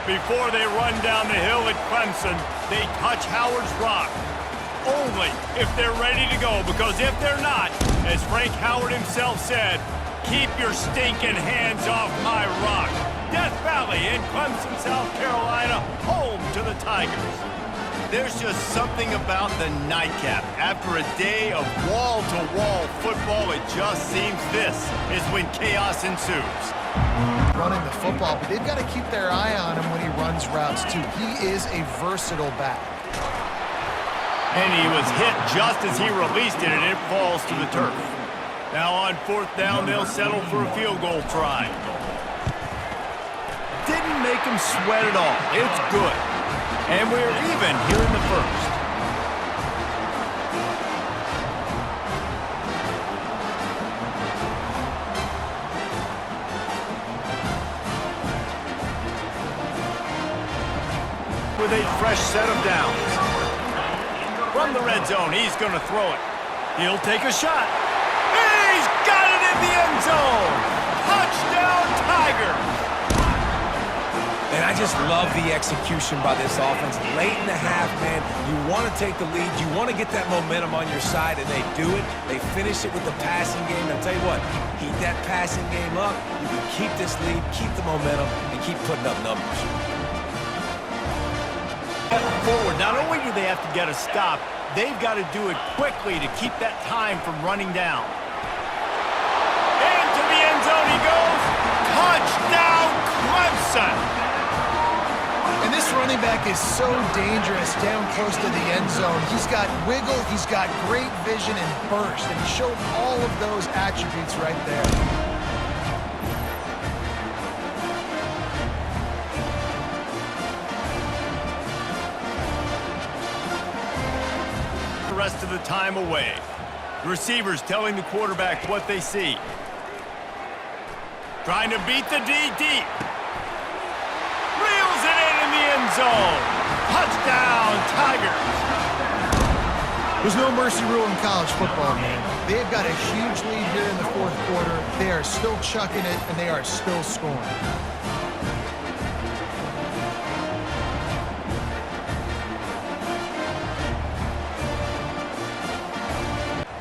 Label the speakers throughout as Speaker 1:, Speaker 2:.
Speaker 1: Before they run down the hill at Clemson, they touch Howard's rock. Only if they're ready to go, because if they're not, as Frank Howard himself said, keep your stinking hands off my rock. Death Valley in Clemson, South Carolina, home to the Tigers. There's just something about the nightcap. After a day of wall-to-wall football, it just seems this is when chaos ensues.
Speaker 2: Running the football, but they've got to keep their eye on him when he runs routes too. He is a versatile back.
Speaker 1: And he was hit just as he released it, and it falls to the turf. Now on 4th down, they'll settle for a field goal try. Didn't make him sweat at all. It's good. And we're even here in the first. With a fresh set of downs. From the red zone, he's going to throw it. He'll take a shot. He's got it in the end zone. Touchdown, Tigers.
Speaker 3: And I just love the execution by this offense. Late in the half, man, you want to take the lead. You want to get that momentum on your side, and they do it. They finish it with the passing game. And I'll tell you what, keep that passing game up. You can keep this lead, keep the momentum, and keep putting up numbers.
Speaker 1: Forward, not only do they have to get a stop, they've got to do it quickly to keep that time from running down. Into the end zone he goes. Touchdown, Clemson!
Speaker 2: And this running back is so dangerous down close to the end zone. He's got wiggle, he's got great vision and burst, and he showed all of those attributes right there.
Speaker 1: The rest of the time away. The receivers telling the quarterback what they see. Trying to beat the D deep. Reels it in the end zone. Touchdown, Tigers.
Speaker 2: There's no mercy rule in college football, man. They've got a huge lead here in the 4th quarter. They are still chucking it, and they are still scoring.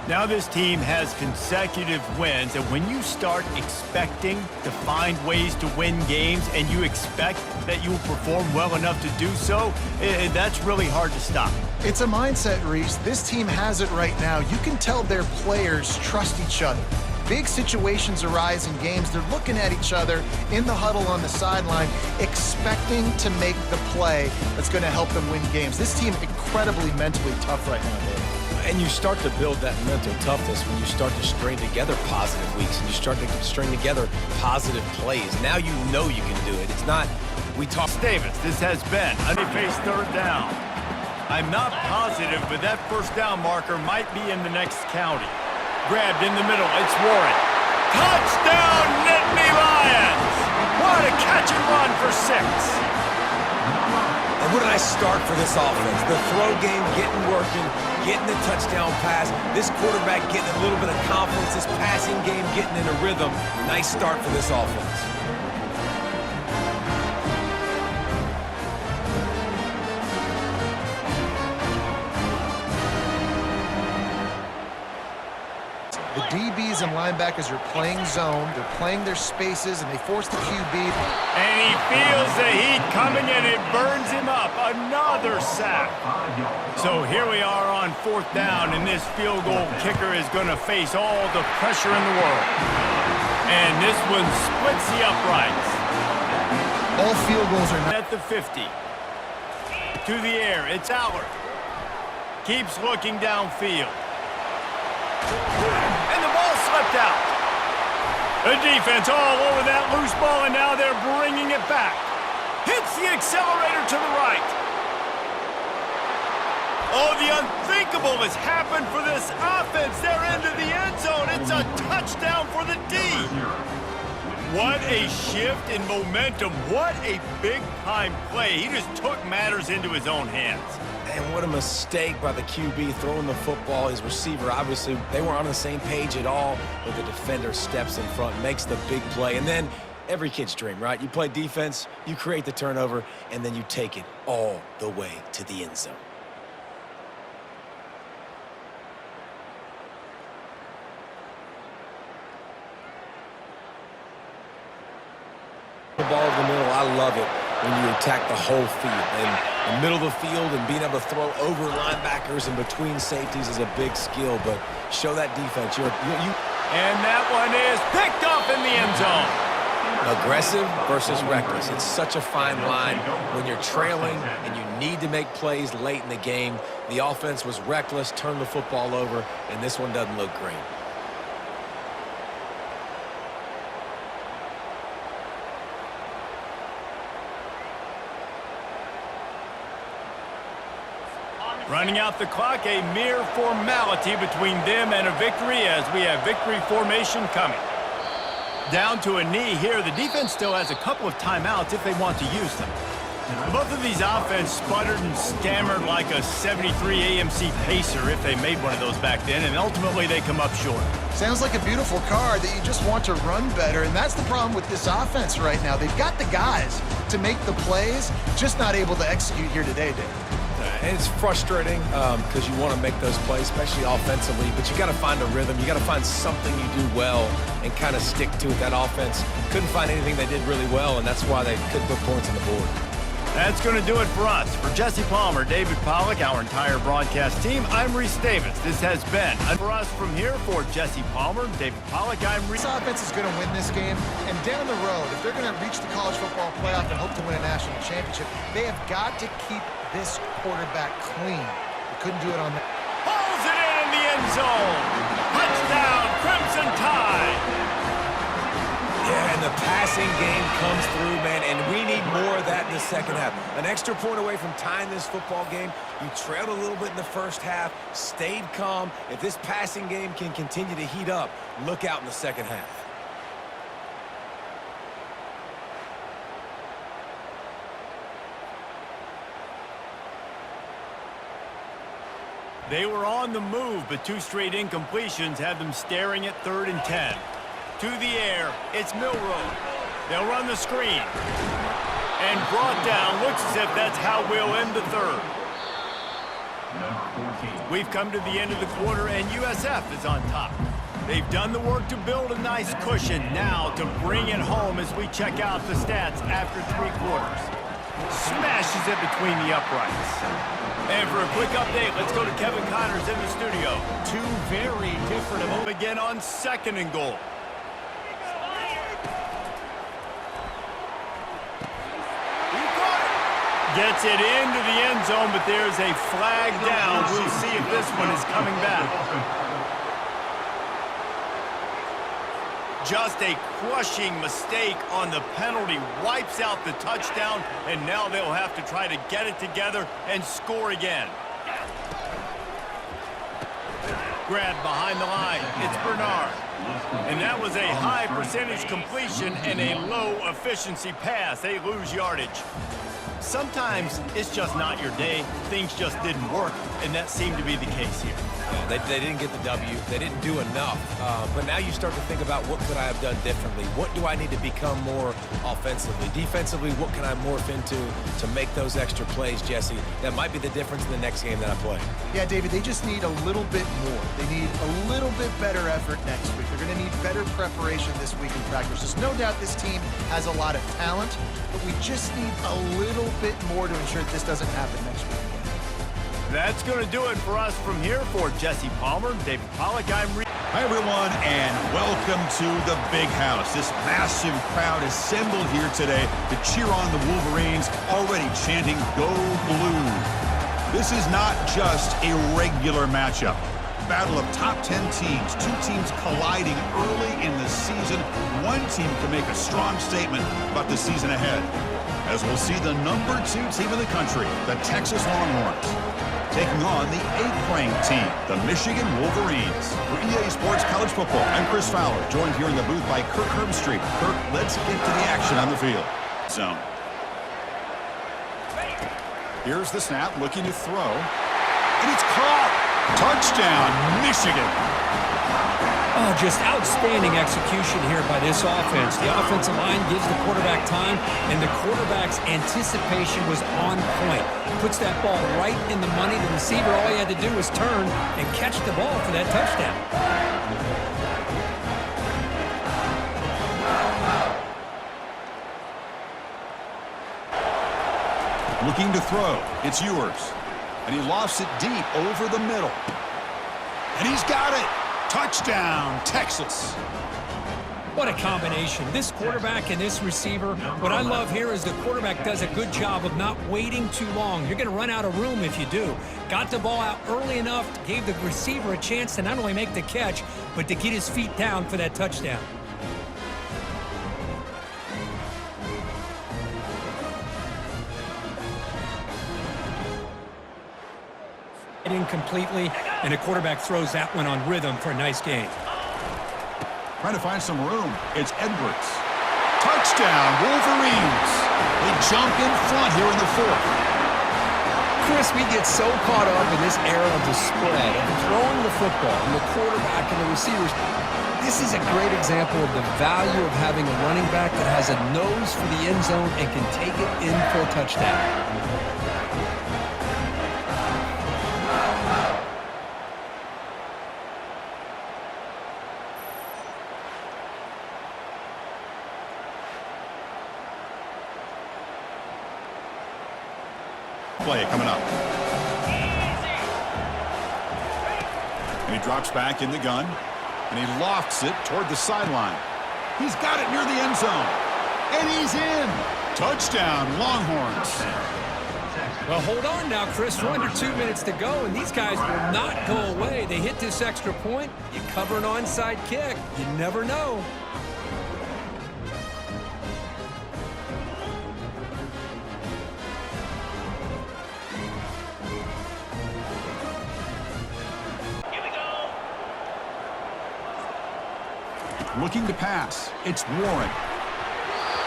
Speaker 1: Now this team has consecutive wins, and when you start expecting to find ways to win games and you expect that you will perform well enough to do so, that's really hard to stop.
Speaker 2: It's a mindset, Reese. This team has it right now. You can tell their players trust each other. Big situations arise in games. They're looking at each other in the huddle on the sideline, expecting to make the play that's going to help them win games. This team incredibly mentally tough right now, Dave.
Speaker 3: And you start to build that mental toughness when you start to string together positive weeks and you start to string together positive plays. Now you know you can do it. It's not, we talk.
Speaker 1: Davis, this has been a face 3rd down. I'm not positive, but that 1st down marker might be in the next county. Grabbed in the middle, it's Warren. Touchdown, Nittany Lions! What a catch and run for 6.
Speaker 3: And what a nice start for this offense. The throw game getting working, getting the touchdown pass. This quarterback getting a little bit of confidence. This passing game getting in a rhythm. Nice start for this offense.
Speaker 2: The DBs and linebackers are playing zone. They're playing their spaces, and they force the QB.
Speaker 1: And he feels the heat coming, and it burns him up. Another sack. So here we are on 4th down, and this field goal kicker is going to face all the pressure in the world. And this one splits the uprights.
Speaker 2: All field goals are not.
Speaker 1: At the 50. To the air, it's Allard. Keeps looking downfield. And the ball slipped out. The defense all over that loose ball, and now they're bringing it back. Hits the accelerator to the right. Oh, the unthinkable has happened for this offense. They're into the end zone. It's a touchdown for the D. What a shift in momentum. What a big-time play. He just took matters into his own hands.
Speaker 3: And what a mistake by the QB throwing the football. His receiver, obviously, they weren't on the same page at all, but the defender steps in front, makes the big play. And then every kid's dream, right? You play defense, you create the turnover, and then you take it all the way to the end zone. The ball over the middle, I love it when you attack the whole field. And the middle of the field and being able to throw over linebackers and between safeties is a big skill, but show that defense.
Speaker 1: And that one is picked off in the end zone.
Speaker 3: Aggressive versus reckless. It's such a fine line when you're trailing and you need to make plays late in the game. The offense was reckless, turned the football over, and this one doesn't look great.
Speaker 1: Running out the clock, a mere formality between them and a victory as we have victory formation coming. Down to a knee here. The defense still has a couple of timeouts if they want to use them. Both of these offense sputtered and stammered like a 73 AMC Pacer if they made one of those back then, and ultimately they come up short.
Speaker 2: Sounds like a beautiful car that you just want to run better, and that's the problem with this offense right now. They've got the guys to make the plays, just not able to execute here today, Dave.
Speaker 3: And it's frustrating because you want to make those plays, especially offensively, but you got to find a rhythm. You got to find something you do well and kind of stick to it. That offense couldn't find anything they did really well, and that's why they couldn't put points on the board.
Speaker 1: That's going to do it for us. For Jesse Palmer, David Pollack, our entire broadcast team, I'm Reese Davis. This has been for us from here for Jesse Palmer, David Pollack, I'm Reese.
Speaker 2: This offense is going to win this game, and down the road, if they're going to reach the college football playoff and hope to win a national championship, they have got to keep this quarterback clean. They couldn't do it on that.
Speaker 1: Pulls it in the end zone. Touchdown, Crimson Tide.
Speaker 3: Yeah, and the passing game comes through, man, and we need more of that in the second half. An extra point away from tying this football game. You trailed a little bit in the first half, stayed calm. If this passing game can continue to heat up, look out in the second half.
Speaker 1: They were on the move, but two straight incompletions had them staring at 3rd and 10. To the air, it's Milroe. They'll run the screen. And brought down, looks as if that's how we'll end the third. We've come to the end of the quarter, and USF is on top. They've done the work to build a nice cushion. Now to bring it home as we check out the stats after 3 quarters. Smashes it between the uprights. And for a quick update, let's go to Kevin Connors in the studio. Two very different moves again on 2nd and goal. Gets it into the end zone, but there's a flag down. We'll see if this one is coming back. Just a crushing mistake on the penalty. Wipes out the touchdown, and now they'll have to try to get it together and score again. Grabbed behind the line. It's Bernard. And that was a high percentage completion and a low efficiency pass. They lose yardage. Sometimes it's just not your day. Things just didn't work, and that seemed to be the case here.
Speaker 3: Yeah, they didn't get the W. They didn't do enough. But now you start to think about what could I have done differently? What do I need to become more offensively? Defensively, what can I morph into to make those extra plays, Jesse? That might be the difference in the next game that I play.
Speaker 2: Yeah, David, they just need a little bit more. They need a little bit better effort next week. They're going to need better preparation this week in practice. There's no doubt this team has a lot of talent, but we just need a little bit more to ensure that this doesn't happen next week.
Speaker 1: That's going to do it for us from here. For Jesse Palmer, David Pollack, I'm
Speaker 4: Hi, everyone, and welcome to the Big House. This massive crowd assembled here today to cheer on the Wolverines, already chanting, "Go Blue." This is not just a regular matchup. Battle of top 10 teams, 2 teams colliding early in the season. One team can make a strong statement about the season ahead, as we'll see the number 2 team in the country, the Texas Longhorns, taking on the 8th-ranked team, the Michigan Wolverines. For EA Sports College Football, I'm Chris Fowler, joined here in the booth by Kirk Herbstreit. Kirk, let's get to the action on the field. Zone. Here's the snap, looking to throw. And it's caught! Touchdown, Michigan!
Speaker 5: Oh, just outstanding execution here by this offense. The offensive line gives the quarterback time, and the quarterback's anticipation was on point. Puts that ball right in the money. The receiver, all he had to do was turn and catch the ball for that touchdown.
Speaker 4: Looking to throw. It's Ewers. And he lofts it deep over the middle. And he's got it. Touchdown, Texas.
Speaker 5: What a combination. This quarterback and this receiver. What I love here is the quarterback does a good job of not waiting too long. You're going to run out of room if you do. Got the ball out early enough, gave the receiver a chance to not only make the catch, but to get his feet down for that touchdown. Incompletely, and the quarterback throws that one on rhythm for a nice gain.
Speaker 4: Trying to find some room. It's Edwards. Touchdown, Wolverines. They jump in front here in the fourth.
Speaker 3: Chris, we get so caught up in this era of the spread, of throwing the football, and the quarterback and the receivers. This is a great example of the value of having a running back that has a nose for the end zone and can take it in for a touchdown.
Speaker 4: Play coming up. And he drops back in the gun. And he lofts it toward the sideline. He's got it near the end zone. And he's in. Touchdown, Longhorns.
Speaker 5: Well, hold on now, Chris. We're under 2 minutes to go, and these guys will not go away. They hit this extra point. You cover an onside kick. You never know.
Speaker 4: Looking to pass. It's Warren.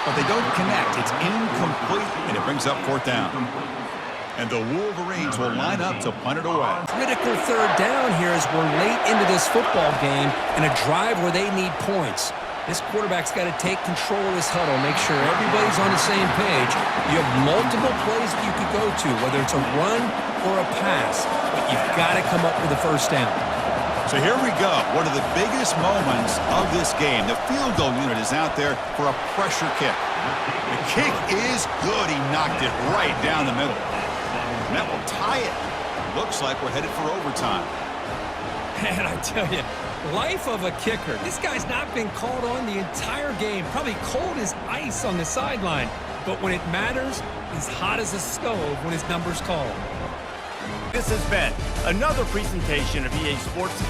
Speaker 4: But they don't connect. It's incomplete, and it brings up fourth down. And the Wolverines will line up to punt it away.
Speaker 5: Critical third down here as we're late into this football game in a drive where they need points. This quarterback's got to take control of this huddle, make sure everybody's on the same page. You have multiple plays that you could go to, whether it's a run or a pass, but you've got to come up with a first down.
Speaker 4: So here we go. One of the biggest moments of this game. The field goal unit is out there for a pressure kick. The kick is good. He knocked it right down the middle. And that will tie it. Looks like we're headed for overtime.
Speaker 5: Man, I tell you, life of a kicker. This guy's not been called on the entire game. Probably cold as ice on the sideline. But when it matters, he's hot as a stove when his number's called.
Speaker 1: This has been another presentation of EA Sports.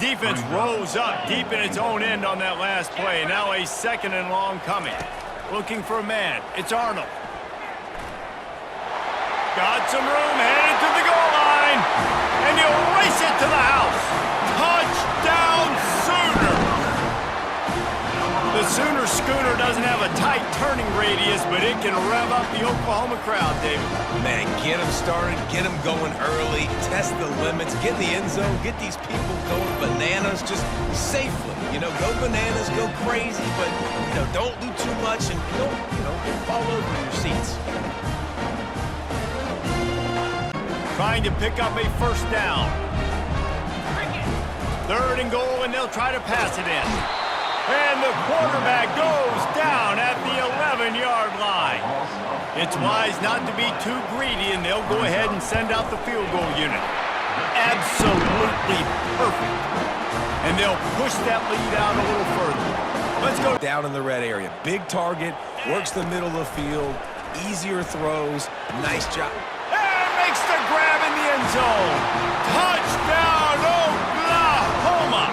Speaker 1: Defense rose up deep in its own end on that last play. Now a second and long coming. Looking for a man. It's Arnold. Got some room, headed to the goal line. And he'll race it to the house. Touchdown, Sooners! The Sooner Schooner doesn't have a tight turning radius, but it can rev up the Oklahoma crowd, David.
Speaker 3: Man, get them started, get them going early, test the limits, get in the end zone, get these people going bananas just safely. You know, go bananas, go crazy, but, you know, don't do too much and don't, don't fall over in your seats.
Speaker 1: Trying to pick up a first down. Third and goal, and they'll try to pass it in. And the quarterback goes down at the 11-yard line. It's wise not to be too greedy, and they'll go ahead and send out the field goal unit. Absolutely perfect. And they'll push that lead out a little further. Let's go.
Speaker 3: Down in the red area. Big target, works the middle of the field, easier throws, nice job.
Speaker 1: And makes the grab in the end zone. Touchdown, Oklahoma!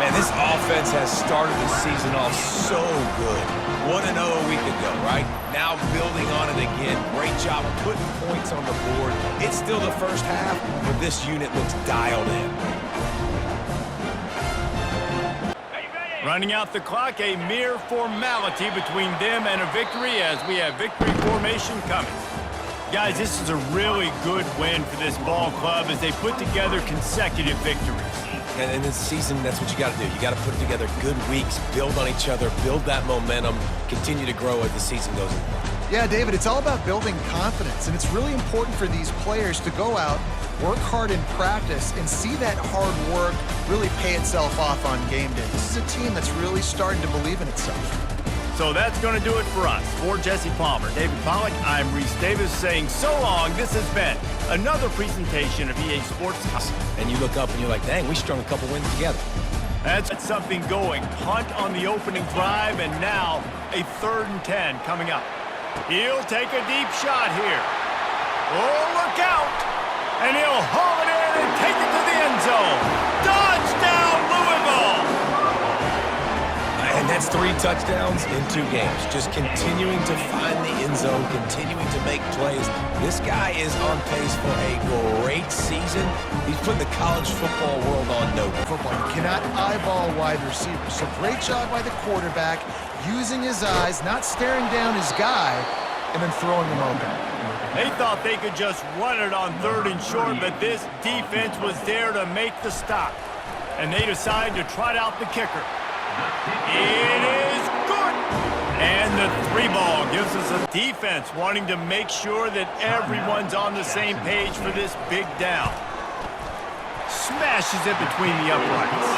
Speaker 3: Man, this offense has started the season off so good. 1-0 a week ago, right? Now building on it again. Great job putting points on the board. It's still the first half, but this unit looks dialed in.
Speaker 1: Running out the clock, a mere formality between them and a victory as we have victory formation coming. Guys, this is a really good win for this ball club as they put together consecutive victories.
Speaker 3: And in this season, that's what you got to do. You got to put together good weeks, build on each other, build that momentum, continue to grow as the season goes on.
Speaker 2: Yeah, David, it's all about building confidence, and it's really important for these players to go out, work hard in practice, and see that hard work really pay itself off on game day. This is a team that's really starting to believe in itself.
Speaker 1: So that's going to do it for us. For Jesse Palmer, David Pollack, I'm Reese Davis saying so long. This has been another presentation of EA Sports.
Speaker 3: And you look up and you're like, dang, we strung a couple wins together.
Speaker 1: That's something going. Punt on the opening drive, and now a 3rd and 10 coming up. He'll take a deep shot here. Oh, look out! And he'll haul it in and take it to the end zone. Touchdown, Louisville!
Speaker 3: And that's 3 touchdowns in 2 games. Just continuing to find the end zone, continuing to make plays. This guy is on pace for a great season. He's putting the college football world on notice.
Speaker 2: Football, you cannot eyeball wide receivers. So great job by the quarterback, using his eyes, not staring down his guy, and then throwing him open.
Speaker 1: They thought they could just run it on 3rd and short, but this defense was there to make the stop. And they decided to trot out the kicker. It is good! And the 3 ball gives us a defense wanting to make sure that everyone's on the same page for this big down. Smashes it between the uprights.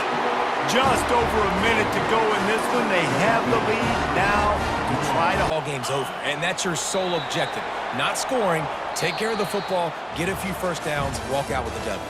Speaker 1: Just over a minute to go in this one. They have the lead now to try to...
Speaker 3: Ball game's over, and that's your sole objective. Not scoring, take care of the football, get a few first downs, walk out with a W.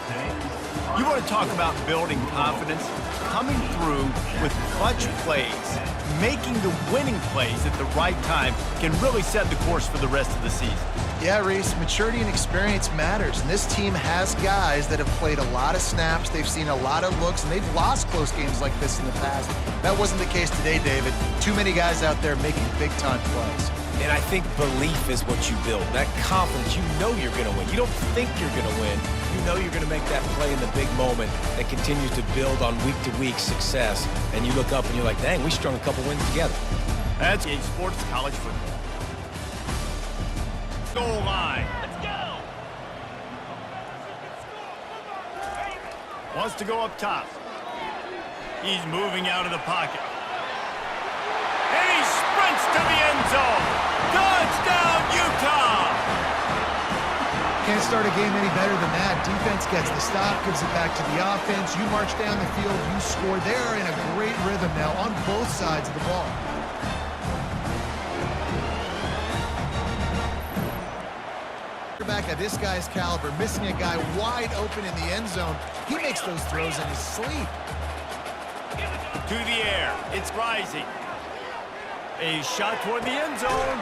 Speaker 1: You want to talk about building confidence? Coming through with clutch plays, making the winning plays at the right time can really set the course for the rest of the season.
Speaker 2: Yeah, Reese, maturity and experience matters, and this team has guys that have played a lot of snaps, they've seen a lot of looks, and they've lost close games like this in the past. That wasn't the case today, David. Too many guys out there making big-time plays.
Speaker 3: And I think belief is what you build. That confidence, you know you're going to win. You don't think you're going to win. You know you're going to make that play in the big moment that continues to build on week-to-week success. And you look up and you're like, dang, we strung a couple wins together.
Speaker 1: That's EA Sports College Football. Goal line. Let's go! Wants to go up top. He's moving out of the pocket. And he sprints to the end zone. Touchdown, Utah!
Speaker 2: Can't start a game any better than that. Defense gets the stop, gives it back to the offense. You march down the field, you score. They are in a great rhythm now on both sides of the ball. Back at this guy's caliber, missing a guy wide open in the end zone. He makes those throws in his sleep.
Speaker 1: To the air. It's rising. A shot toward the end zone.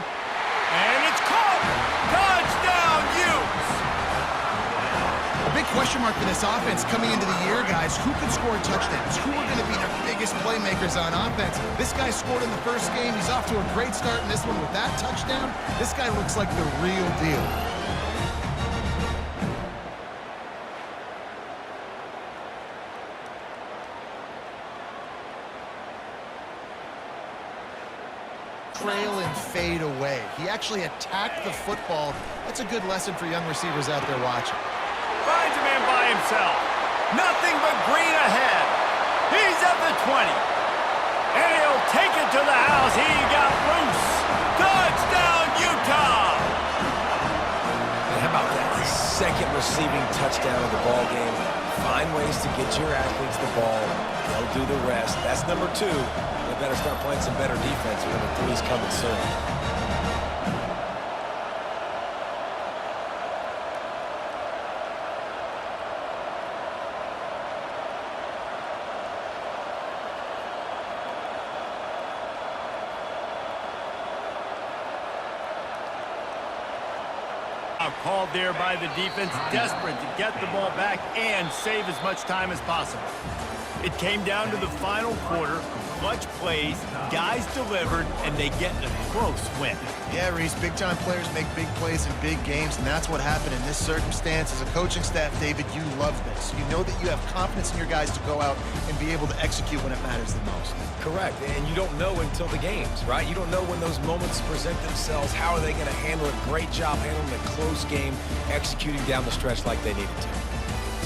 Speaker 1: And it's caught! Touchdown, Utes!
Speaker 2: A big question mark for this offense coming into the year, guys. Who could score touchdowns? Who are going to be the biggest playmakers on offense? This guy scored in the first game. He's off to a great start in this one with that touchdown. This guy looks like the real deal. Trail and fade away. He actually attacked the football. That's a good lesson for young receivers out there watching.
Speaker 1: Finds a man by himself. Nothing but green ahead. He's at the 20. And he'll take it to the house. He got loose. Touchdown, Utah!
Speaker 3: And how about that? His 2nd receiving touchdown of the ball game. Find ways to get your athletes the ball. They'll do the rest. That's number 2. They better start playing some better defense. Number 3 is coming soon.
Speaker 1: Called there by the defense, desperate to get the ball back and save as much time as possible. It came down to the final quarter. Clutch plays, guys delivered, and they get a close win.
Speaker 2: Yeah, Reese, big-time players make big plays in big games, and that's what happened in this circumstance. As a coaching staff, David, you love this. You know that you have confidence in your guys to go out and be able to execute when it matters the most.
Speaker 3: Correct, and you don't know until the games, right? You don't know when those moments present themselves. How are they going to handle it? Great job handling a close game, executing down the stretch like they needed to.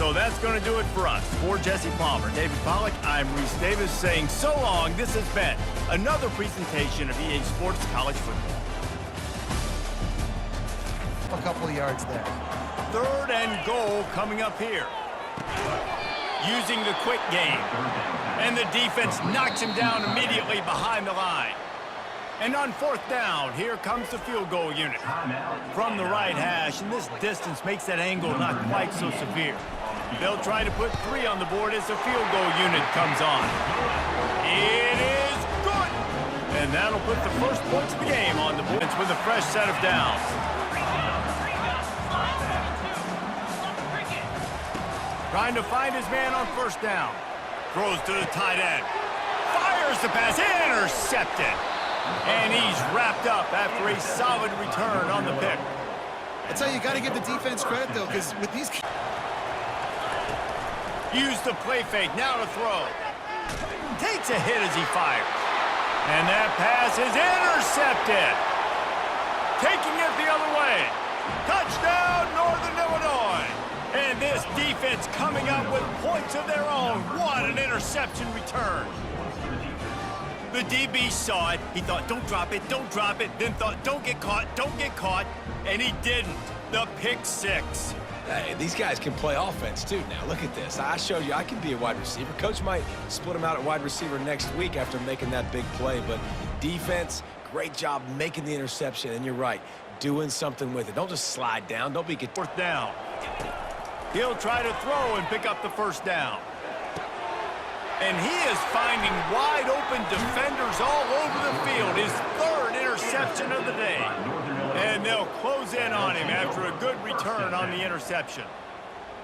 Speaker 1: So that's going to do it for us. For Jesse Palmer, David Pollack, I'm Reese Davis saying so long. This has been another presentation of EA Sports College Football.
Speaker 2: A couple of yards there.
Speaker 1: 3rd and goal coming up here. Using the quick game. And the defense knocks him down immediately behind the line. And on 4th down, here comes the field goal unit. From the right hash, and this distance makes that angle not quite so severe. They'll try to put 3 on the board as the field goal unit comes on. It is good! And that'll put the first points of the game on the board with a fresh set of downs. Trying to find his man on 1st down. Throws to the tight end. Fires the pass. Intercepted. And he's wrapped up after a solid return on the pick.
Speaker 2: I tell you, you got to give the defense credit, though, because with these...
Speaker 1: Use the play fake. Now to throw. Takes a hit as he fires. And that pass is intercepted. Taking it the other way. Touchdown, Northern Illinois. And this defense coming up with points of their own. What an interception return. The DB saw it. He thought, don't drop it, don't drop it. Then thought, don't get caught, don't get caught. And he didn't. The pick 6.
Speaker 3: Hey, these guys can play offense, too. Now, look at this. I showed you I can be a wide receiver. Coach might split him out at wide receiver next week after making that big play. But defense, great job making the interception. And you're right, doing something with it. Don't just slide down. Don't be...
Speaker 1: 4th down. He'll try to throw and pick up the 1st down. And he is finding wide-open defenders all over the field. His 3rd interception of the day. And they'll close in on him after a good return on the interception.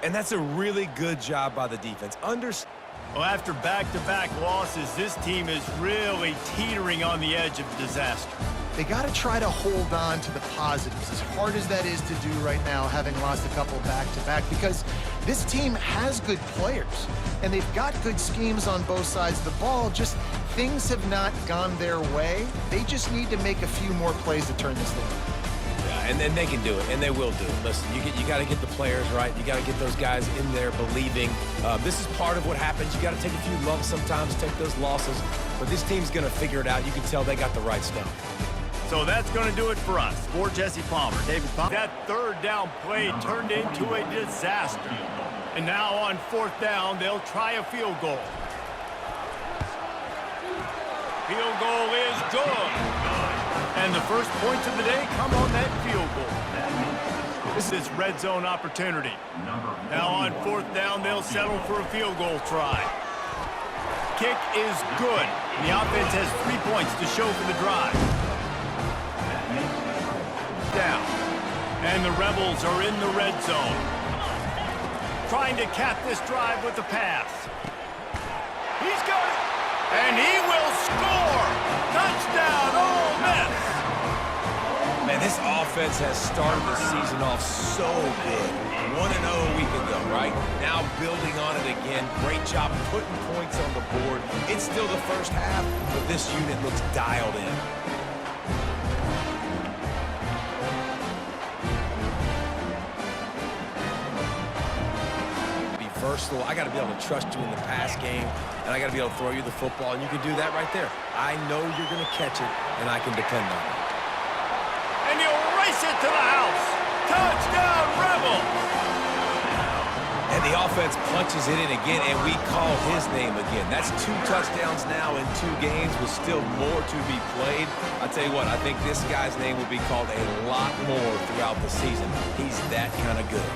Speaker 3: And that's a really good job by the defense.
Speaker 1: Well, after back-to-back losses, this team is really teetering on the edge of disaster.
Speaker 2: They got to try to hold on to the positives, as hard as that is to do right now, having lost a couple back-to-back, because this team has good players, and they've got good schemes on both sides of the ball. Just things have not gone their way. They just need to make a few more plays to turn this thing around.
Speaker 3: Yeah, and then they can do it, and they will do it. Listen, you got to get the players right. You got to get those guys in there believing. This is part of what happens. You got to take a few lumps sometimes, take those losses, but this team's going to figure it out. You can tell they got the right stuff.
Speaker 1: So that's going to do it for us. For Jesse Palmer, David Palmer. That 3rd down play turned into a disaster. And now on 4th down, they'll try a field goal. Field goal is good. And the first points of the day come on that field goal. This is red zone opportunity. Now on 4th down, they'll settle for a field goal try. Kick is good. The offense has 3 points to show for the drive. Down. And the Rebels are in the red zone. Trying to cap this drive with the pass. He's got it. And he will score. Touchdown, Ole Miss.
Speaker 3: Man, this offense has started the season off so good. 1-0 a week ago, right? Now building on it again. Great job putting points on the board. It's still the first half, but this unit looks dialed in. Versatile. I got to be able to trust you in the pass game, and I got to be able to throw you the football, and you can do that right there. I know you're going to catch it, and I can depend on it.
Speaker 1: And he'll race it to the house. Touchdown, Rebels!
Speaker 3: And the offense punches it in again, and we call his name again. That's 2 touchdowns now in 2 games with still more to be played. I tell you what, I think this guy's name will be called a lot more throughout the season. He's that kind of good.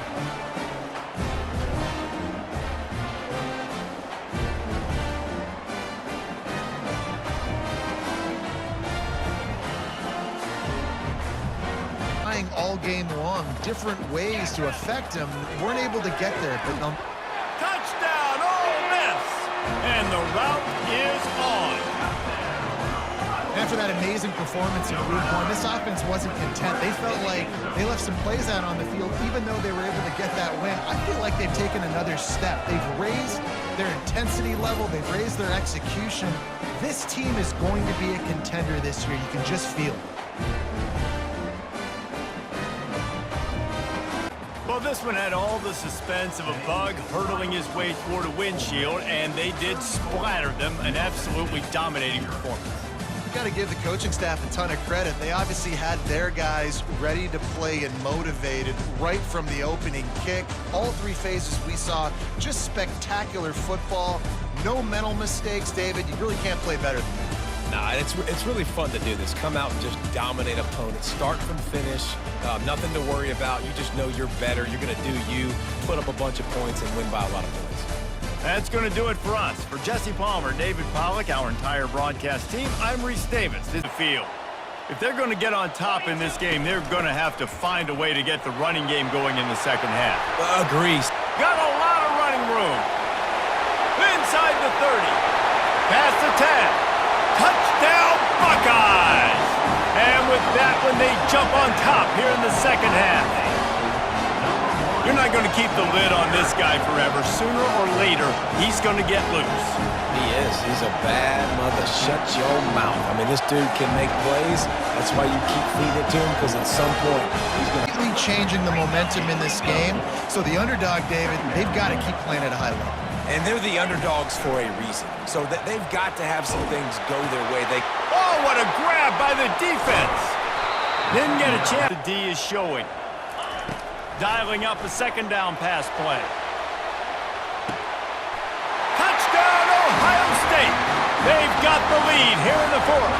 Speaker 2: All game long, different ways to affect him. Weren't able to get there, but
Speaker 1: touchdown, Ole Miss! And the route is on.
Speaker 2: After that amazing performance in week 1, this offense wasn't content. They felt like they left some plays out on the field, even though they were able to get that win. I feel like they've taken another step. They've raised their intensity level. They've raised their execution. This team is going to be a contender this year. You can just feel it.
Speaker 1: Well, Well, this one had all the suspense of a bug hurtling his way toward a windshield, and they did splatter them. An absolutely dominating performance.
Speaker 2: You got to give the coaching staff a ton of credit. They obviously had their guys ready to play and motivated right from the opening kick. All three phases we saw, just spectacular football. No mental mistakes, David. You really can't play better than that.
Speaker 3: Nah, it's really fun to do this. Come out and just dominate opponents. Start from finish. Nothing to worry about. You just know you're better. You're going to do you, put up a bunch of points, and win by a lot of points.
Speaker 1: That's going to do it for us. For Jesse Palmer, David Pollack, our entire broadcast team, I'm Reese Davis. This is the field. If they're going to get on top in this game, they're going to have to find a way to get the running game going in the second half.
Speaker 3: Agrees.
Speaker 1: Got a lot of running room. Inside the 30. Past the 10. Touchdown, Buckeyes! And with that one, they jump on top here in the second half. You're not going to keep the lid on this guy forever. Sooner or later, he's going to get loose.
Speaker 3: He is. He's a bad mother. Shut your mouth. I mean, this dude can make plays. That's why you keep feeding it to him, because at some point, he's going to...
Speaker 2: Changing the momentum in this game. So the underdog, David, they've got to keep playing at a high level.
Speaker 3: And they're the underdogs for a reason. So they've got to have some things go their way.
Speaker 1: Oh, what a grab by the defense. Didn't get a chance. The D is showing. Dialing up a second down pass play. Touchdown, Ohio State. They've got the lead here in the fourth.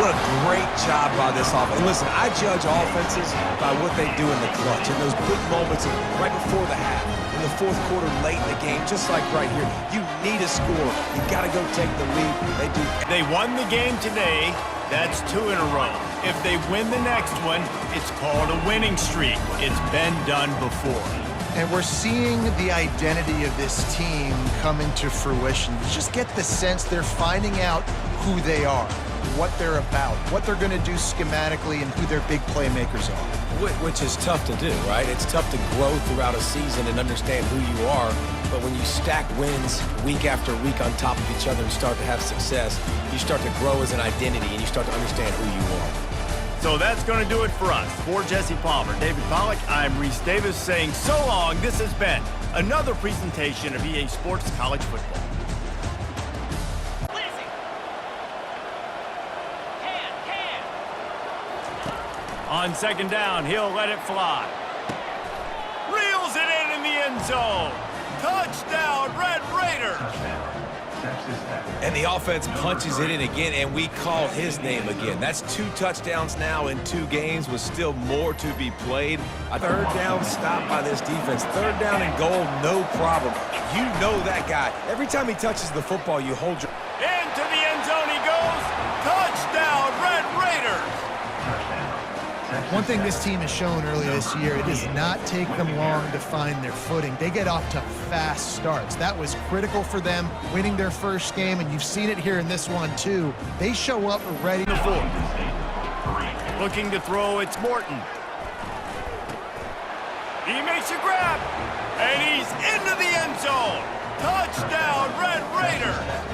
Speaker 3: What a great job by this offense. And listen, I judge offenses by what they do in the clutch. In those big moments right before the half, in the fourth quarter, late in the game, just like right here. You need a score. You got to go take the lead. They do.
Speaker 1: They won the game today. That's 2 in a row. If they win the next one, it's called a winning streak. It's been done before.
Speaker 2: And we're seeing the identity of this team come into fruition. You just get the sense they're finding out who they are, what they're about, what they're going to do schematically, and who their big playmakers are.
Speaker 3: Which is tough to do, right? It's tough to grow throughout a season and understand who you are. But when you stack wins week after week on top of each other and start to have success, you start to grow as an identity and you start to understand who you are.
Speaker 1: So that's going to do it for us. For Jesse Palmer, David Pollack, I'm Reese Davis saying so long. This has been another presentation of EA Sports College Football. On second down, he'll let it fly. Reels it in the end zone. Touchdown, Red Raiders.
Speaker 3: And the offense punches it in again, and we call his name again. That's 2 touchdowns now in 2 games with still more to be played. A third down stop by this defense. Third down and goal, no problem. You know that guy. Every time he touches the football, you hold your...
Speaker 1: Into the end zone he goes. Touchdown, Red Raiders.
Speaker 2: One thing this team has shown earlier this year, it does not take them long to find their footing. They get off to fast starts. That was critical for them winning their first game, and you've seen it here in this one too. They show up ready to four.
Speaker 1: Looking to throw, it's Morton. He makes a grab, and he's into the end zone. Touchdown, Red Raiders.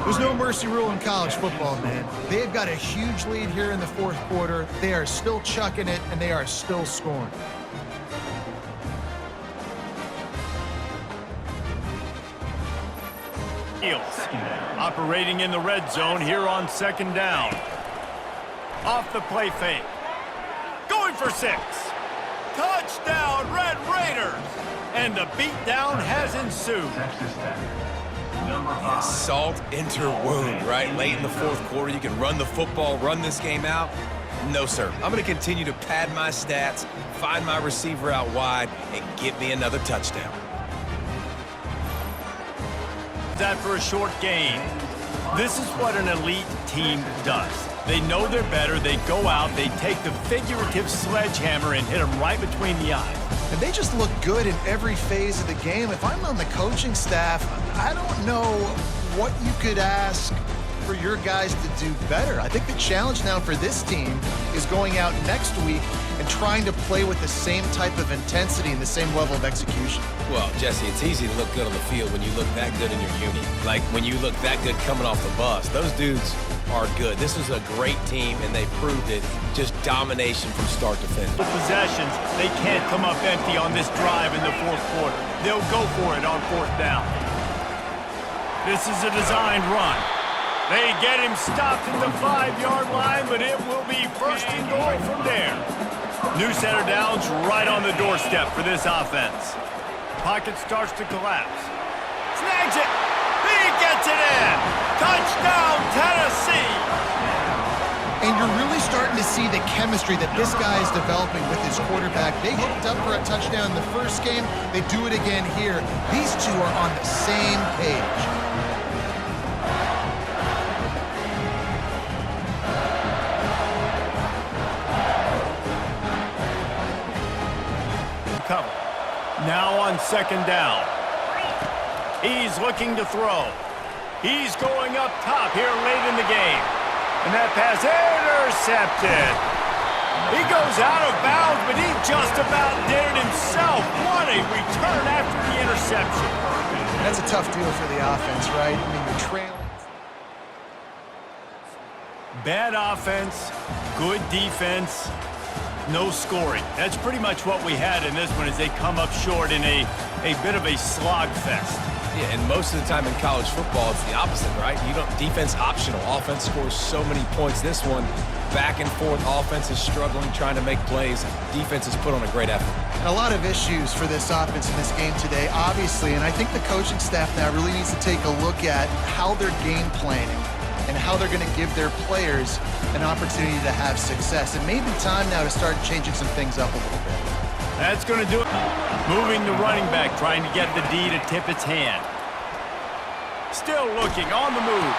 Speaker 2: There's no mercy rule in college football, man. They've got a huge lead here in the fourth quarter. They are still chucking it, and they are still scoring.
Speaker 1: Operating in the red zone here on second down. Off the play fake. Going for 6. Touchdown, Red Raiders. And the beatdown has ensued.
Speaker 3: Salt into wound, right? Late in the fourth quarter, you can run the football, run this game out. No, sir. I'm going to continue to pad my stats, find my receiver out wide, and get me another touchdown.
Speaker 1: That for a short gain. This is what an elite team does. They know they're better. They go out, they take the figurative sledgehammer and hit them right between the eyes.
Speaker 2: And they just look good in every phase of the game. If I'm on the coaching staff, I don't know what you could ask for your guys to do better. I think the challenge now for this team is going out next week and trying to play with the same type of intensity and the same level of execution.
Speaker 3: Well, Jesse, it's easy to look good on the field when you look that good in your uni. Like when you look that good coming off the bus. Those dudes are good. This is a great team, and they proved it. Just domination from start to finish.
Speaker 1: Possessions, they can't come up empty on this drive in the fourth quarter. They'll go for it on fourth down. This is a designed run. They get him stopped at the 5-yard line, but it will be first and goal from there. New center downs right on the doorstep for this offense. Pocket starts to collapse. Snags it. He gets it in. Touchdown, Tennessee.
Speaker 2: And you're really starting to see the chemistry that this guy is developing with his quarterback. They hooked up for a touchdown in the first game. They do it again here. These two are on the same page.
Speaker 1: Cover. Now on second down. He's looking to throw. He's going up top here late in the game. And that pass intercepted. He goes out of bounds, but he just about did it himself. What a return after the interception.
Speaker 2: That's a tough deal for the offense, right? I mean, you're trailing.
Speaker 1: Bad offense, good defense, no scoring. That's pretty much what we had in this one as they come up short in a bit of a slog fest.
Speaker 3: Yeah, and most of the time in college football, it's the opposite, right? You don't defense optional. Offense scores so many points. This one, back and forth. Offense is struggling, trying to make plays. Defense has put on a great effort.
Speaker 2: And a lot of issues for this offense in this game today, obviously. And I think the coaching staff now really needs to take a look at how they're game planning and how they're going to give their players an opportunity to have success. It may be time now to start changing some things up a little bit.
Speaker 1: That's going to do it. Moving the running back, trying to get the D to tip its hand. Still looking, on the move.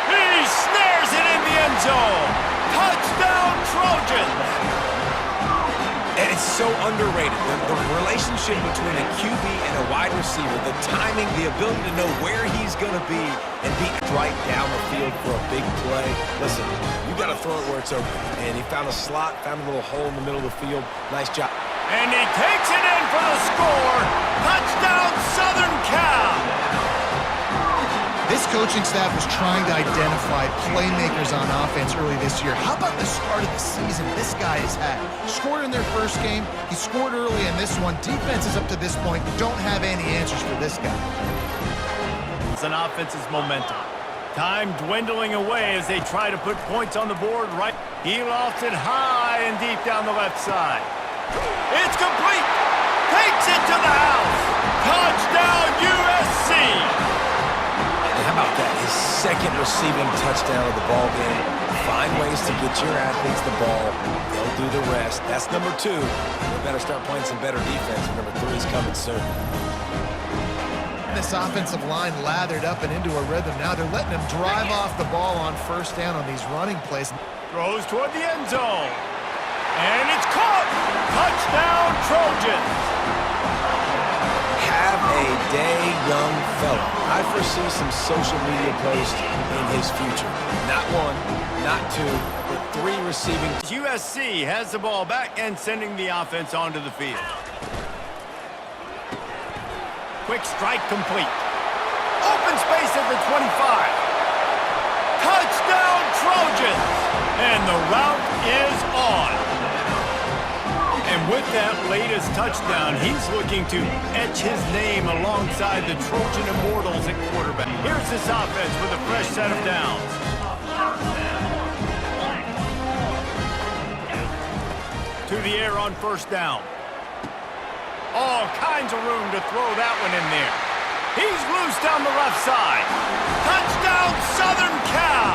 Speaker 1: He snares it in the end zone. Touchdown, Trojans!
Speaker 3: And it's so underrated. The relationship between a QB and a wide receiver, the timing, the ability to know where he's going to be and be right down the field for a big play. Listen, you got to throw it where it's open. And he found a slot, found a little hole in the middle of the field. Nice job.
Speaker 1: And he takes it in for the score. Touchdown, Southern Cal.
Speaker 2: This coaching staff was trying to identify playmakers on offense early this year. How about the start of the season this guy has had? Scored in their first game. He scored early in this one. Defenses up to this point don't have any answers for this guy.
Speaker 1: It's an offense's momentum. Time dwindling away as they try to put points on the board. Right, he lofts it high and deep down the left side. It's complete. Takes it to the house. Touchdown, USC.
Speaker 3: And how about that? His second receiving touchdown of the ball game. Find ways to get your athletes the ball. They'll do the rest. That's number 2. They better start playing some better defense. Number 3 is coming soon.
Speaker 2: This offensive line lathered up and into a rhythm. Now they're letting him drive off the ball on first down on these running plays.
Speaker 1: Throws toward the end zone. And it's caught. Touchdown, Trojans.
Speaker 3: Have a day, young fella. I foresee some social media posts in his future. Not 1, not 2, but 3 receiving.
Speaker 1: USC has the ball back and sending the offense onto the field. Quick strike complete. Open space at the 25. Touchdown, Trojans. And the route is on. And with that latest touchdown, he's looking to etch his name alongside the Trojan Immortals at quarterback. Here's this offense with a fresh set of downs. To the air on first down. All kinds of room to throw that one in there. He's loose down the left side. Touchdown, Southern Cal.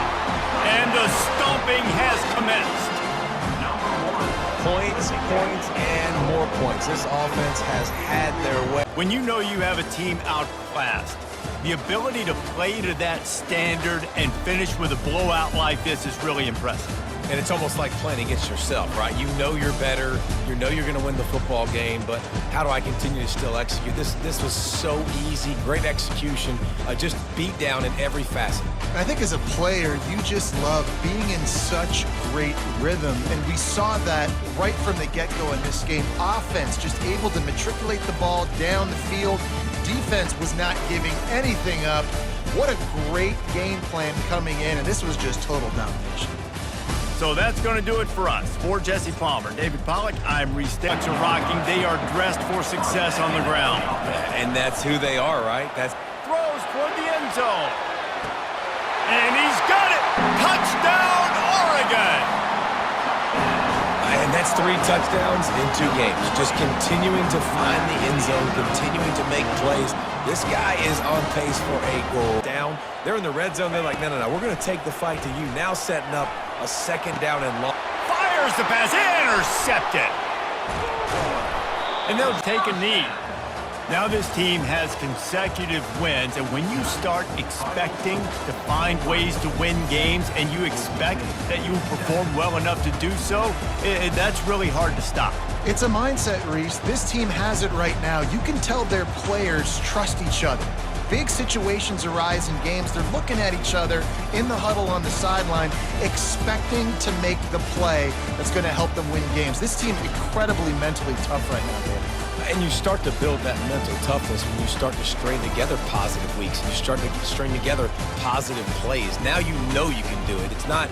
Speaker 1: And the stomping has commenced.
Speaker 3: Points, and more points. This offense has had their way.
Speaker 1: When you know you have a team outclassed, the ability to play to that standard and finish with a blowout like this is really impressive.
Speaker 3: And it's almost like playing against yourself, right? You know you're better. You know you're going to win the football game, but how do I continue to still execute? This was so easy. Great execution. Just beat down in every facet.
Speaker 2: I think as a player, you just love being in such great rhythm, and we saw that right from the get-go in this game. Offense just able to matriculate the ball down the field. Defense was not giving anything up. What a great game plan coming in, and this was just total domination.
Speaker 1: So that's going to do it for us. For Jesse Palmer, David Pollack, I'm Reese. Ducks are rocking. They are dressed for success on the ground.
Speaker 3: And that's who they are, right? That's
Speaker 1: Throws toward the end zone. And he's got it. Touchdown, Oregon.
Speaker 3: And that's 3 touchdowns in 2 games. Just continuing to find the end zone, continuing to make plays. This guy is on pace for a goal. Down. They're in the red zone. They're like, no. We're going to take the fight to you. Now setting up a 2nd down and long.
Speaker 1: Fires the pass. Intercepted. And they'll take a knee. Now this team has consecutive wins, and when you start expecting to find ways to win games and you expect that you will perform well enough to do so, that's really hard to stop.
Speaker 2: It's a mindset, Reese. This team has it right now. You can tell their players trust each other. Big situations arise in games. They're looking at each other in the huddle on the sideline, expecting to make the play that's going to help them win games. This team incredibly mentally tough right now, David.
Speaker 3: And you start to build that mental toughness when you start to string together positive weeks and you start to string together positive plays. Now you know you can do it. It's not